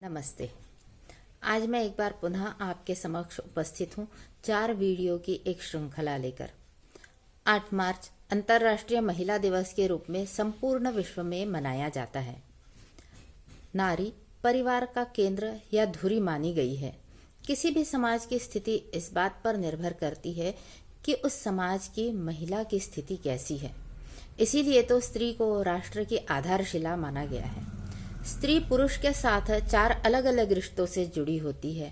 नमस्ते। आज मैं एक बार पुनः आपके समक्ष उपस्थित हूँ 4 वीडियो की एक श्रृंखला लेकर। 8 मार्च अंतर्राष्ट्रीय महिला दिवस के रूप में संपूर्ण विश्व में मनाया जाता है। नारी परिवार का केंद्र या धुरी मानी गई है। किसी भी समाज की स्थिति इस बात पर निर्भर करती है कि उस समाज की महिला की स्थिति कैसी है। इसीलिए तो स्त्री को राष्ट्र की आधारशिला माना गया है। स्त्री पुरुष के साथ 4 अलग अलग रिश्तों से जुड़ी होती है।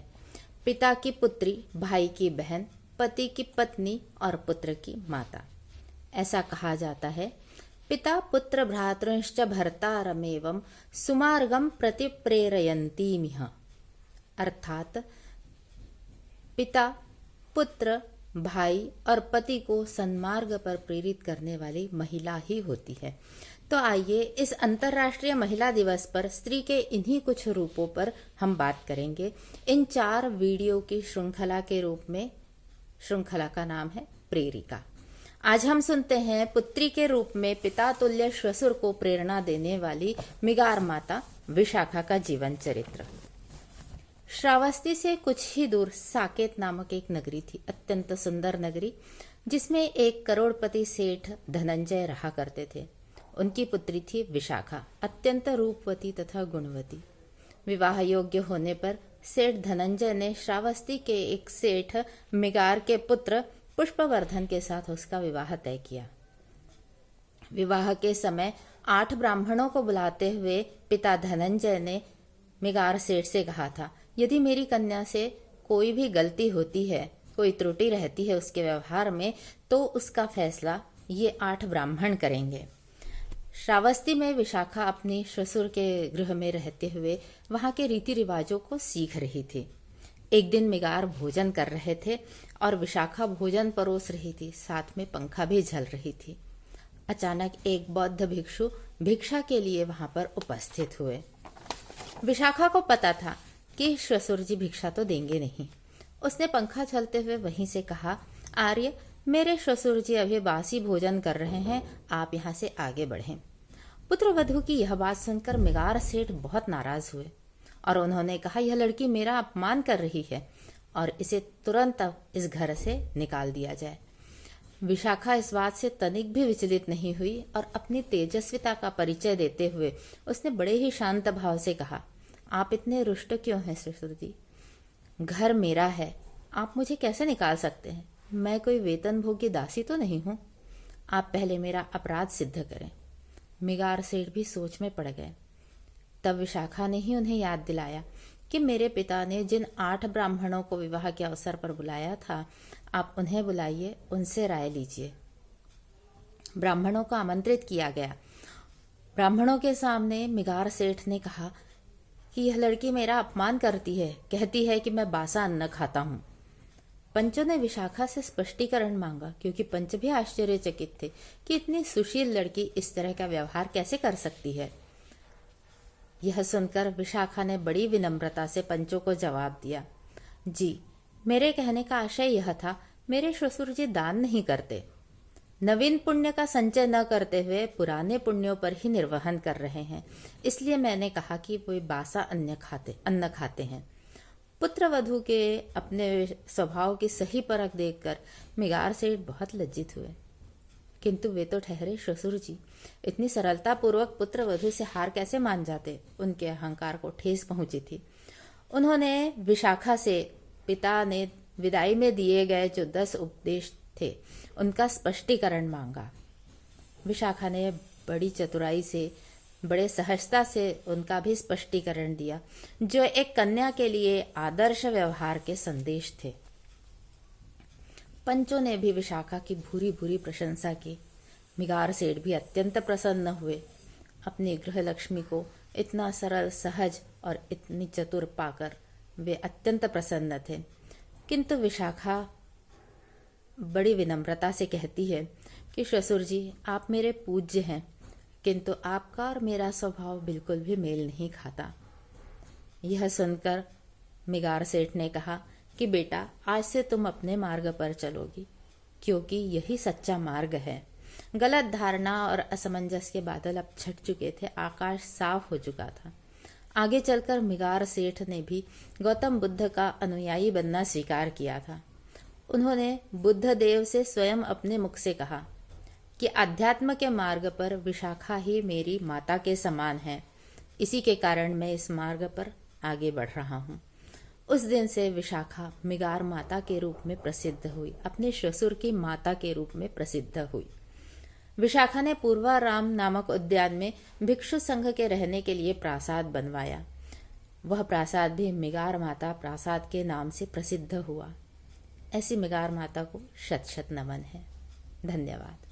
पिता की पुत्री, भाई की बहन, पति की पत्नी और पुत्र की माता। ऐसा कहा जाता है, पिता पुत्र भ्रातृंश्च भर्तारमेवं सुमार्गम प्रति प्रेरयन्तीमिह। अर्थात पिता, पुत्र, भाई और पति को सन्मार्ग पर प्रेरित करने वाली महिला ही होती है। तो आइए इस अंतर्राष्ट्रीय महिला दिवस पर स्त्री के इन्हीं कुछ रूपों पर हम बात करेंगे। इन 4 वीडियो की श्रृंखला के रूप में। श्रृंखला का नाम है प्रेरिका। आज हम सुनते हैं पुत्री के रूप में पिता तुल्य श्वशुर को प्रेरणा देने वाली मिगार माता विशाखा का जीवन चरित्र। श्रावस्ती से कुछ ही दूर साकेत नामक एक नगरी थी, अत्यंत सुंदर नगरी, जिसमें एक करोड़पति सेठ धनंजय रहा करते थे। उनकी पुत्री थी विशाखा, अत्यंत रूपवती तथा गुणवती। विवाह योग्य होने पर सेठ धनंजय ने श्रावस्ती के एक सेठ मिगार के पुत्र पुष्पवर्धन के साथ उसका विवाह तय किया। विवाह के समय 8 ब्राह्मणों को बुलाते हुए पिता धनंजय ने मिगार सेठ से कहा था, यदि मेरी कन्या से कोई भी गलती होती है, कोई त्रुटि रहती है उसके व्यवहार में, तो उसका फैसला ये 8 ब्राह्मण करेंगे। श्रावस्ती में विशाखा अपनी ससुर के गृह में रहते हुए वहां के रीति रिवाजों को सीख रही थी। एक दिन मिगार भोजन कर रहे थे और विशाखा भोजन परोस रही थी, साथ में पंखा भी झल रही थी। अचानक एक बौद्ध भिक्षु भिक्षा के लिए वहां पर उपस्थित हुए। विशाखा को पता था कि ससुर जी भिक्षा तो देंगे नहीं। उसने पंखा झलते हुए वहीं से कहा, आर्य, मेरे ससुर जी अभी बासी भोजन कर रहे हैं, आप यहाँ से आगे बढ़ें। पुत्रवधू की यह बात सुनकर मिगार सेठ बहुत नाराज हुए और उन्होंने कहा, यह लड़की मेरा अपमान कर रही है और इसे तुरंत इस घर से निकाल दिया जाए। विशाखा इस बात से तनिक भी विचलित नहीं हुई और अपनी तेजस्विता का परिचय देते हुए उसने बड़े ही शांत भाव से कहा, आप इतने रुष्ट क्यों हैं ससुर जी? घर मेरा है, आप मुझे कैसे निकाल सकते हैं? मैं कोई वेतनभोगी दासी तो नहीं हूं। आप पहले मेरा अपराध सिद्ध करें। मिगार सेठ भी सोच में पड़ गए। तब विशाखा ने ही उन्हें याद दिलाया कि मेरे पिता ने जिन 8 ब्राह्मणों को विवाह के अवसर पर बुलाया था, आप उन्हें बुलाइए, उनसे राय लीजिए। ब्राह्मणों को आमंत्रित किया गया। ब्राह्मणों के सामने मिगार सेठ ने कहा कि यह लड़की मेरा अपमान करती है, कहती है कि मैं बासा अन्न खाता हूं। पंचों ने विशाखा से स्पष्टीकरण मांगा, क्योंकि पंच भी आश्चर्यचकित थे कि इतनी सुशील लड़की इस तरह का व्यवहार कैसे कर सकती है। यह सुनकर विशाखा ने बड़ी विनम्रता से पंचों को जवाब दिया, जी, मेरे कहने का आशय यह था, मेरे ससुर जी दान नहीं करते, नवीन पुण्य का संचय न करते हुए पुराने पुण्यों पर ही निर्वहन कर रहे हैं, इसलिए मैंने कहा कि वे बासा अन्न खाते हैं। पुत्रवधू के अपने स्वभाव की सही परख देखकर मिगार सेठ बहुत लज्जित हुए, किंतु वे तो ठहरे ससुर जी, इतनी सरलता पूर्वक पुत्रवधू से हार कैसे मान जाते? उनके अहंकार को ठेस पहुंची थी। उन्होंने विशाखा से पिता ने विदाई में दिए गए जो 10 उपदेश थे, उनका स्पष्टीकरण मांगा। विशाखा ने बड़ी चतुराई से, बड़े सहजता से उनका भी स्पष्टीकरण दिया, जो एक कन्या के लिए आदर्श व्यवहार के संदेश थे। पंचों ने भी विशाखा की भूरी भूरी प्रशंसा की। मिगार सेठ भी अत्यंत प्रसन्न हुए। अपनी गृह लक्ष्मी को इतना सरल, सहज और इतनी चतुर पाकर वे अत्यंत प्रसन्न थे। किंतु विशाखा बड़ी विनम्रता से कहती है कि ससुर जी, आप मेरे पूज्य हैं, किंतु आपका और मेरा स्वभाव बिल्कुल भी मेल नहीं खाता। यह सुनकर मिगार सेठ ने कहा कि बेटा, आज से तुम अपने मार्ग पर चलोगी, क्योंकि यही सच्चा मार्ग है। गलत धारणा और असमंजस के बादल अब छट चुके थे, आकाश साफ हो चुका था। आगे चलकर मिगार सेठ ने भी गौतम बुद्ध का अनुयायी बनना स्वीकार किया था। उन्होंने बुद्ध देव से स्वयं अपने मुख से कहा कि अध्यात्म के मार्ग पर विशाखा ही मेरी माता के समान है। इसी के कारण मैं इस मार्ग पर आगे बढ़ रहा हूँ। उस दिन से विशाखा मिगार माता के रूप में प्रसिद्ध हुई, अपने ससुर की माता के रूप में प्रसिद्ध हुई। विशाखा ने पूर्वाराम नामक उद्यान में भिक्षु संघ के रहने के लिए प्रासाद बनवाया। वह प्रासाद भी मिगार माता प्रासाद के नाम से प्रसिद्ध हुआ। ऐसी मिगार माता को शत शत नमन है। धन्यवाद।